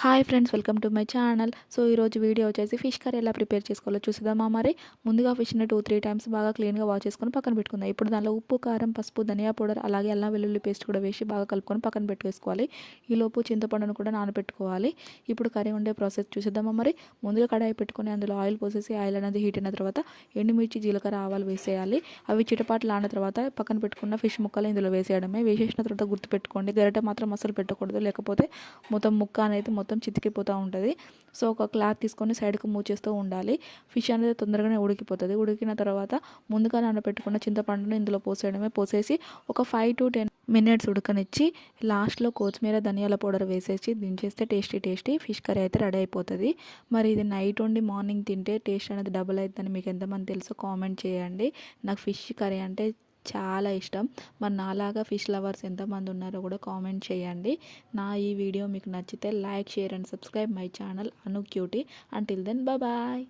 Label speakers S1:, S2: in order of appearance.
S1: Hi friends, welcome to my channel. So ఈరోజు video వచ్చేసి fish curry ఎలా prepare చేసుకోవాలో చూద్దామా. మరి ముందుగా ఫిష్ని 2-3 టైమ్స్ బాగా క్లీన్గా వాష్ చేసుకొని పక్కన పెట్టుకుందాం. ఇప్పుడు దానిలో ఉప్పు, కారం, పసుపు, ధనియా పౌడర్, అలాగే అల్లం వెల్లుల్లి పేస్ట్ కూడా వేసి బాగా కలుపుకొని పక్కన పెట్టుకోవాలి. ఈలోపు చింతపండును కూడా నానబెట్టుకోవాలి. ఇప్పుడు కర్రీ ఉండే ప్రాసెస్ చూద్దామా. మరి ముందుగా కడాయి పెట్టుకొని అందులో ఆయిల్ పోసేసి ఆయిల్ అనేది హీట్ అయిన తర్వాత ఎండుమిర్చి, జీలకర్ర, ఆవాలు వేసేయాలి. అవి చిటపాట్లు ఆడిన తర్వాత పక్కన పెట్టుకున్న ఫిష్ ముక్కలు ఇందులో వేసేయడమే. వేసేసిన తర్వాత గుర్తుపెట్టుకోండి, గరిటె మాత్రం అసలు పెట్టకూడదు, లేకపోతే మొత్తం ముక్క అనేది మొత్తం చితికిపోతూ ఉంటుంది. సో ఒక క్లాత్ తీసుకొని సైడ్కి మూవ్ చేస్తూ ఉండాలి. ఫిష్ అనేది తొందరగానే ఉడికిపోతుంది. ఉడికిన తర్వాత ముందుగా నానబెట్టుకున్న చింతపండును ఇందులో పోసేయడమే. పోసేసి ఒక 5 to 10 మినిట్స్ ఉడకనిచ్చి లాస్ట్లో కొత్తిమీర, ధనియాల పౌడర్ వేసేసి దించేస్తే టేస్టీ ఫిష్ కర్రీ అయితే రెడీ అయిపోతుంది. మరి ఇది నైట్ వండి మార్నింగ్ తింటే టేస్ట్ అనేది డబుల్ అవుతుందని మీకు ఎంతమంది తెలుసో కామెంట్ చేయండి. నాకు ఫిష్ కర్రీ అంటే చాలా ఇష్టం. మరి నాలాగా ఫిష్ లవర్స్ ఎంతమంది ఉన్నారో కూడా కామెంట్ చేయండి. నా ఈ వీడియో మీకు నచ్చితే like, share and subscribe my channel Anu cutie. Until then bye.